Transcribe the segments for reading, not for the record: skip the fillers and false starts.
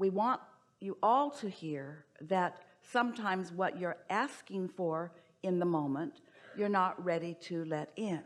we want you all to hear that sometimes what you're asking for in the moment, you're not ready to let in.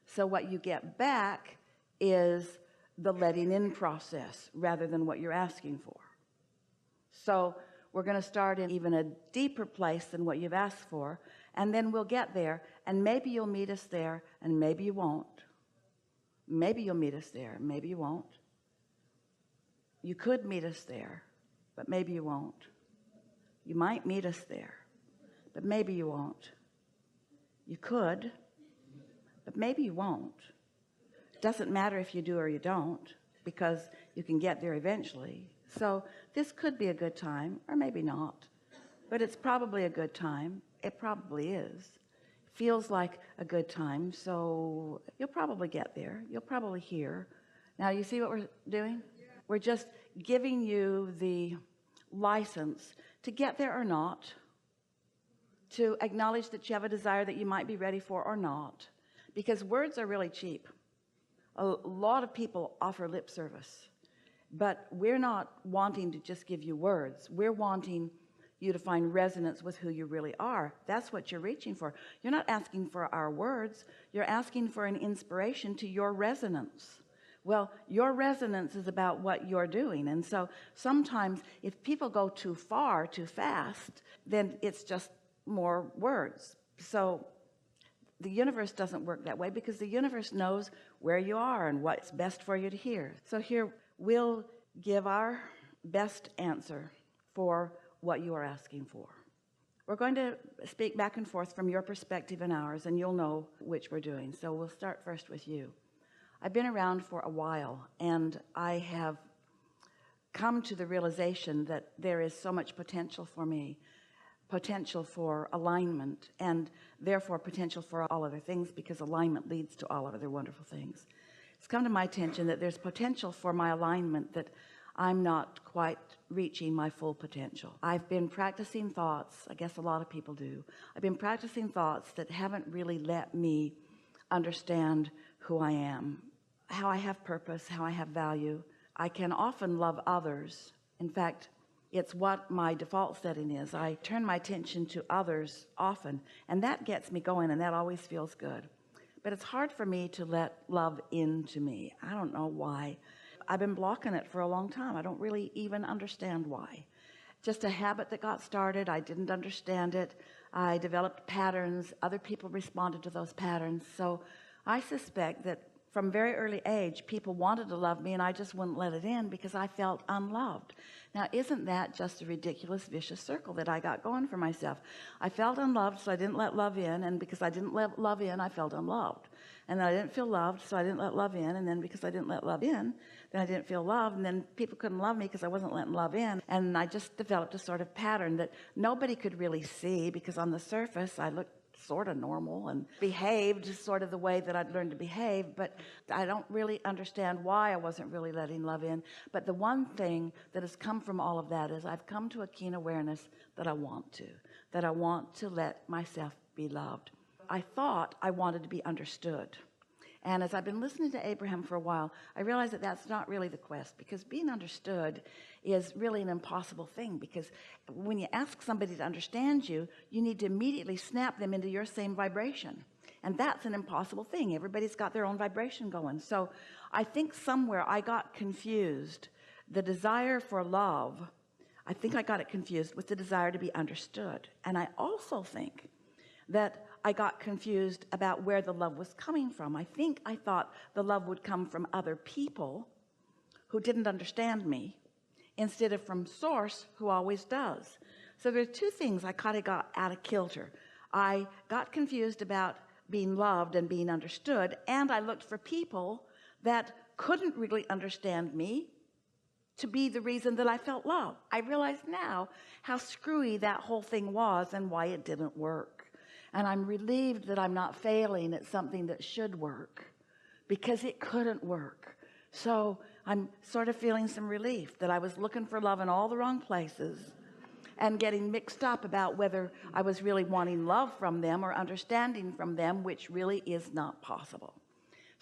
So what you get back is the letting in process rather than what you're asking for. So we're going to start in even a deeper place than what you've asked for, and then we'll get there, and maybe you'll meet us there, and maybe you won't. Maybe you'll meet us there, maybe you won't. You could meet us there, but maybe you won't. You might meet us there, but maybe you won't. You could, but maybe you won't. It doesn't matter if you do or you don't, because you can get there eventually. So this could be a good time, or maybe not, but it's probably a good time. It probably is. Feels like a good time, so you'll probably get there. You'll probably hear. Now you see what we're doing? We're just giving you the license to get there or not, to acknowledge that you have a desire that you might be ready for or not, because words are really cheap. A lot of people offer lip service, but we're not wanting to just give you words. We're wanting you to find resonance with who you really are. That's what you're reaching for. You're not asking for our words. You're asking for an inspiration to your resonance. Well, your resonance is about what you're doing. And so sometimes if people go too far, too fast, then it's just more words. So the universe doesn't work that way, because the universe knows where you are and what's best for you to hear. So here we'll give our best answer for what you are asking for. We're going to speak back and forth from your perspective and ours, and you'll know which we're doing. So we'll start first with you. I've been around for a while, and I have come to the realization that there is so much potential for me, potential for alignment, and therefore potential for all other things, because alignment leads to all other wonderful things. It's come to my attention that there's potential for my alignment, that I'm not quite reaching my full potential. I've been practicing thoughts, I guess a lot of people do. I've been practicing thoughts that haven't really let me understand who I am, how I have purpose, how I have value. I can often love others. In fact, it's what my default setting is. I turn my attention to others often, and that gets me going, and that always feels good. But it's hard for me to let love into me. I don't know why. I've been blocking it for a long time. I don't really even understand why. Just a habit that got started. I didn't understand it. I developed patterns. Other people responded to those patterns. So I suspect that from very early age, people wanted to love me, and I just wouldn't let it in because I felt unloved. Now, isn't that just a ridiculous, vicious circle that I got going for myself? I felt unloved, so I didn't let love in, and because I didn't let love in, I felt unloved. And then I didn't feel loved, so I didn't let love in, and then because I didn't let love in, then I didn't feel loved, and then people couldn't love me because I wasn't letting love in. And I just developed a sort of pattern that nobody could really see, because on the surface I looked sort of normal and behaved sort of the way that I'd learned to behave, but I don't really understand why I wasn't really letting love in. But the one thing that has come from all of that is I've come to a keen awareness that I want to let myself be loved. I thought I wanted to be understood. And as I've been listening to Abraham for a while, I realized that that's not really the quest, because being understood is really an impossible thing. Because when you ask somebody to understand you, you need to immediately snap them into your same vibration. And that's an impossible thing. Everybody's got their own vibration going. So I think somewhere I got confused. The desire for love, I think I got it confused with the desire to be understood. And I also think that I got confused about where the love was coming from. I think I thought the love would come from other people who didn't understand me, instead of from source, who always does. So there's two things I kind of got out of kilter. I got confused about being loved and being understood, and I looked for people that couldn't really understand me to be the reason that I felt love. I realize now how screwy that whole thing was and why it didn't work. And I'm relieved that I'm not failing at something that should work, because it couldn't work. So I'm sort of feeling some relief that I was looking for love in all the wrong places and getting mixed up about whether I was really wanting love from them or understanding from them, which really is not possible.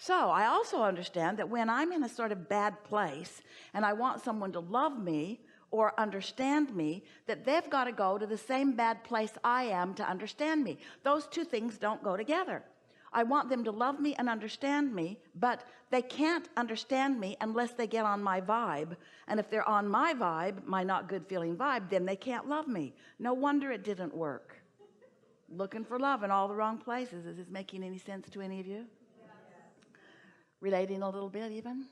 So I also understand that when I'm in a sort of bad place and I want someone to love me or understand me, that they've got to go to the same bad place I am to understand me. Those two things don't go together. I want them to love me and understand me, but they can't understand me unless they get on my vibe. And if they're on my vibe, my not good feeling vibe, then they can't love me. No wonder it didn't work. Looking for love in all the wrong places. Is this making any sense to any of you? Relating a little bit even?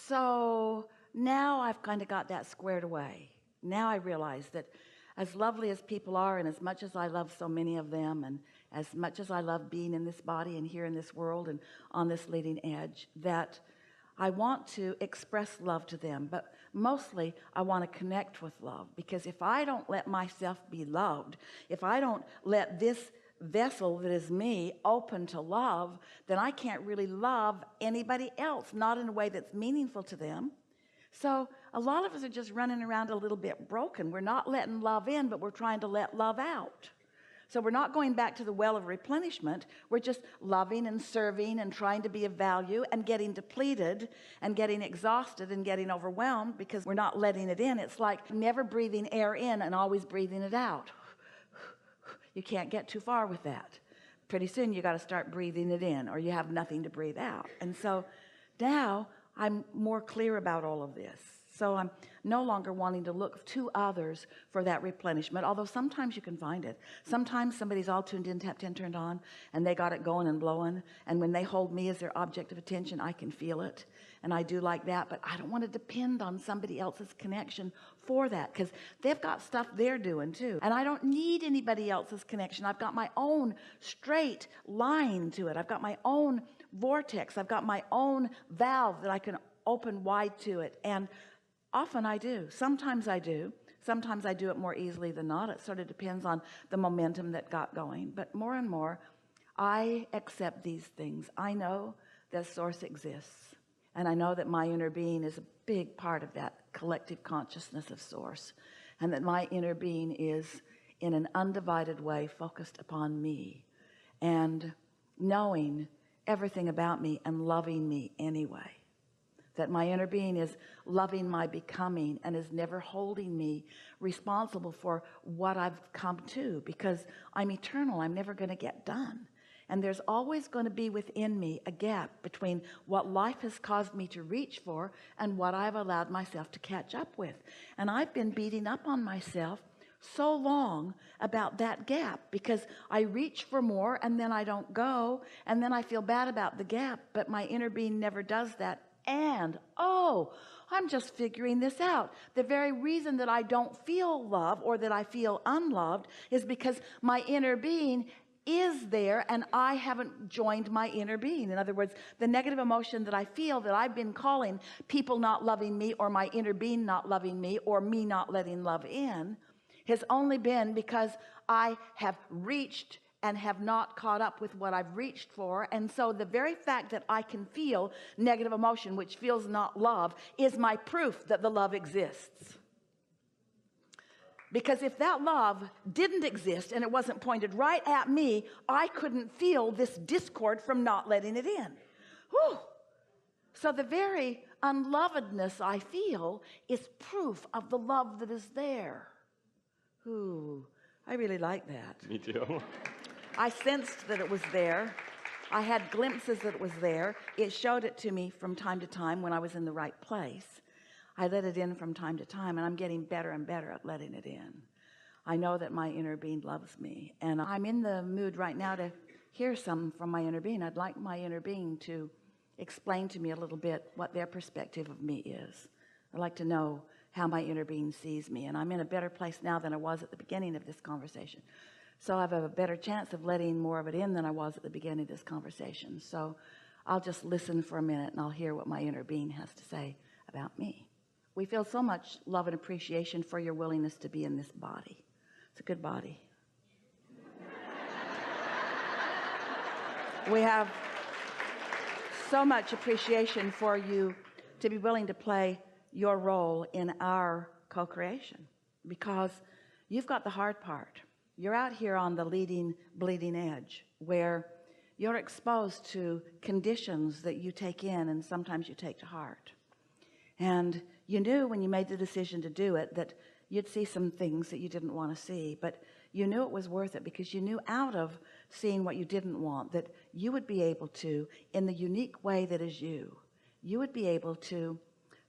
So now I've kind of got that squared away. Now I realize that as lovely as people are, and as much as I love so many of them, and as much as I love being in this body and here in this world and on this leading edge, that I want to express love to them, but mostly I want to connect with love. Because if I don't let myself be loved, if I don't let this vessel that is me open to love, then I can't really love anybody else, not in a way that's meaningful to them. So a lot of us are just running around a little bit broken. We're not letting love in, but we're trying to let love out. So we're not going back to the well of replenishment. We're just loving and serving and trying to be of value and getting depleted and getting exhausted and getting overwhelmed because we're not letting it in. It's like never breathing air in and always breathing it out. You can't get too far with that. Pretty soon you got to start breathing it in, or you have nothing to breathe out. And so now I'm more clear about all of this. So I'm no longer wanting to look to others for that replenishment, although sometimes you can find it. Sometimes somebody's all tuned in, tapped in, turned on, and they got it going and blowing. And when they hold me as their object of attention, I can feel it. And I do like that, but I don't want to depend on somebody else's connection for that, because they've got stuff they're doing too. And I don't need anybody else's connection. I've got my own straight line to it. I've got my own vortex. I've got my own valve that I can open wide to it. And often I do. Sometimes I do. Sometimes I do it more easily than not. It sort of depends on the momentum that got going. But more and more, I accept these things. I know that source exists. And I know that my inner being is a big part of that collective consciousness of source. And that my inner being is in an undivided way focused upon me. And knowing everything about me and loving me anyway. That my inner being is loving my becoming and is never holding me responsible for what I've come to, because I'm eternal. I'm never going to get done. And there's always going to be within me a gap between what life has caused me to reach for and what I've allowed myself to catch up with. And I've been beating up on myself so long about that gap, because I reach for more and then I don't go, and then I feel bad about the gap, but my inner being never does that. And oh, I'm just figuring this out. The very reason that I don't feel love, or that I feel unloved, is because my inner being is there and I haven't joined my inner being. In other words, the negative emotion that I feel, that I've been calling people not loving me, or my inner being not loving me, or me not letting love in, has only been because I have reached and have not caught up with what I've reached for. And so the very fact that I can feel negative emotion, which feels not love, is my proof that the love exists. Because if that love didn't exist and it wasn't pointed right at me, I couldn't feel this discord from not letting it in. Whew. So the very unlovedness I feel is proof of the love that is there. Ooh, I really like that. Me too. I sensed that it was there. I had glimpses that it was there. It showed it to me from time to time when I was in the right place. I let it in from time to time, and I'm getting better and better at letting it in. I know that my inner being loves me, and I'm in the mood right now to hear some from my inner being. I'd like my inner being to explain to me a little bit what their perspective of me is. I'd like to know how my inner being sees me, and I'm in a better place now than I was at the beginning of this conversation. So I have a better chance of letting more of it in than I was at the beginning of this conversation. So I'll just listen for a minute and I'll hear what my inner being has to say about me. We feel so much love and appreciation for your willingness to be in this body. It's a good body. We have so much appreciation for you to be willing to play your role in our co-creation, because you've got the hard part. You're out here on the leading, bleeding edge, where you're exposed to conditions that you take in and sometimes you take to heart. And you knew when you made the decision to do it that you'd see some things that you didn't want to see, but you knew it was worth it because you knew out of seeing what you didn't want that you would be able to, in the unique way that is you would be able to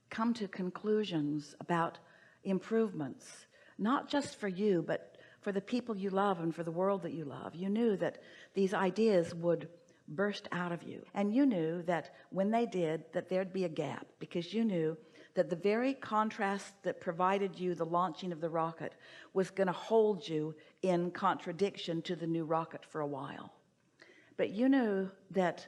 come to conclusions about improvements, not just for you, but for the people you love and for the world that you love. You knew that these ideas would burst out of you, and you knew that when they did, that there'd be a gap, because you knew that the very contrast that provided you the launching of the rocket was going to hold you in contradiction to the new rocket for a while. But you knew that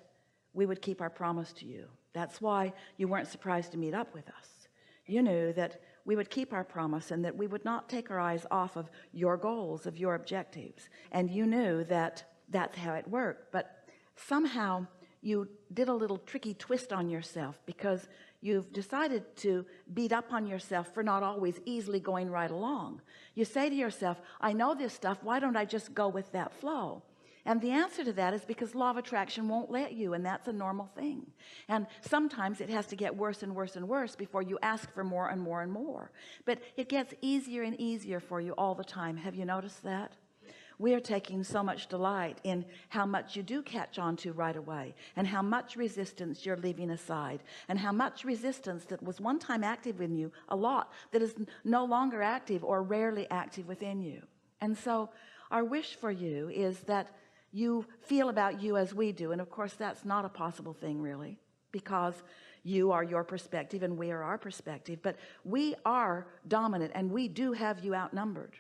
we would keep our promise to you. That's why you weren't surprised to meet up with us. You knew that we would keep our promise and that we would not take our eyes off of your goals, of your objectives. And you knew that that's how it worked. But somehow you did a little tricky twist on yourself, because you've decided to beat up on yourself for not always easily going right along. You say to yourself, I know this stuff, why don't I just go with that flow? And the answer to that is because law of attraction won't let you, and that's a normal thing. And sometimes it has to get worse and worse and worse before you ask for more and more and more. But it gets easier and easier for you all the time. Have you noticed that? We are taking so much delight in how much you do catch on to right away, and how much resistance you're leaving aside, and how much resistance that was one time active in you a lot that is no longer active or rarely active within you. And so our wish for you is that you feel about you as we do. And of course that's not a possible thing really, because you are your perspective and we are our perspective, but we are dominant and we do have you outnumbered.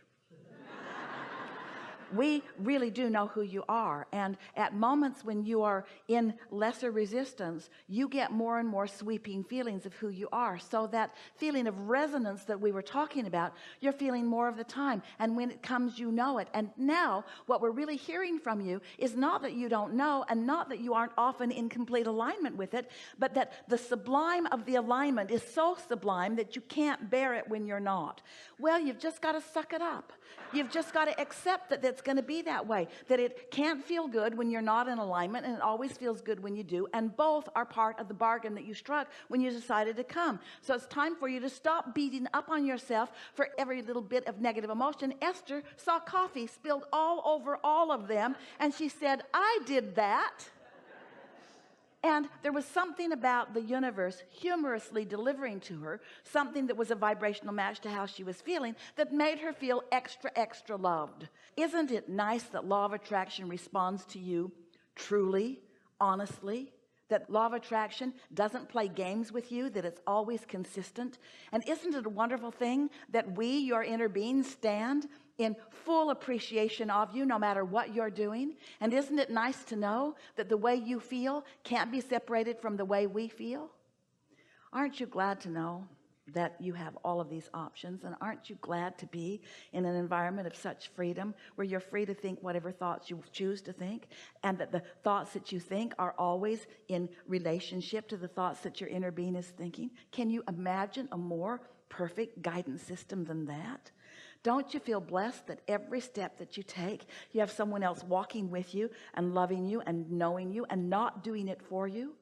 We really do know who you are, and at moments when you are in lesser resistance, you get more and more sweeping feelings of who you are. So that feeling of resonance that we were talking about, you're feeling more of the time, and when it comes, you know it. And now what we're really hearing from you is not that you don't know, and not that you aren't often in complete alignment with it, but that the sublime of the alignment is so sublime that you can't bear it when you're not. Well, you've just got to suck it up. You've just got to accept that it's going to be that way, that it can't feel good when you're not in alignment, and it always feels good when you do, and both are part of the bargain that you struck when you decided to come. So it's time for you to stop beating up on yourself for every little bit of negative emotion. Esther saw coffee spilled all over all of them, and she said, I did that. And there was something about the universe humorously delivering to her something that was a vibrational match to how she was feeling, that made her feel extra, extra loved. Isn't it nice that law of attraction responds to you truly, honestly? That law of attraction doesn't play games with you, that it's always consistent? And isn't it a wonderful thing that we, your inner beings, stand in full appreciation of you no matter what you're doing? And isn't it nice to know that the way you feel can't be separated from the way we feel? Aren't you glad to know that you have all of these options? And aren't you glad to be in an environment of such freedom, where you're free to think whatever thoughts you choose to think, and that the thoughts that you think are always in relationship to the thoughts that your inner being is thinking? Can you imagine a more perfect guidance system than that? Don't you feel blessed that every step that you take, you have someone else walking with you and loving you and knowing you and not doing it for you?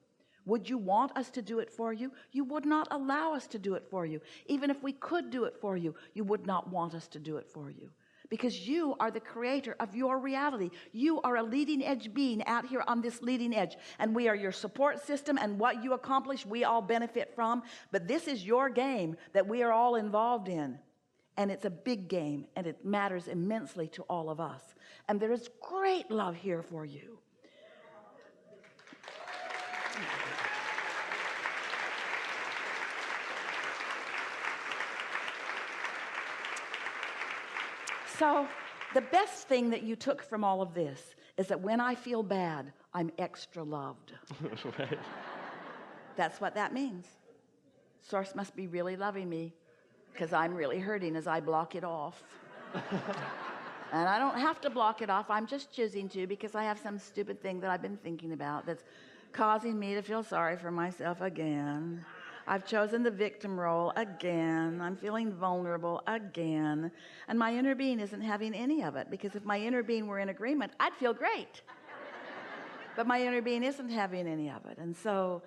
Would you want us to do it for you? You would not allow us to do it for you. Even if we could do it for you, you would not want us to do it for you, because you are the creator of your reality. You are a leading edge being out here on this leading edge, and we are your support system, and what you accomplish we all benefit from. But this is your game that we are all involved in, and it's a big game, and it matters immensely to all of us, and there is great love here for you. So the best thing that you took from all of this is that when I feel bad, I'm extra loved. Right. That's what that means. Source must be really loving me, because I'm really hurting as I block it off. And I don't have to block it off. I'm just choosing to, because I have some stupid thing that I've been thinking about that's causing me to feel sorry for myself again. I've chosen the victim role again. I'm feeling vulnerable again. And my inner being isn't having any of it, because if my inner being were in agreement, I'd feel great. but my inner being isn't having any of it. And so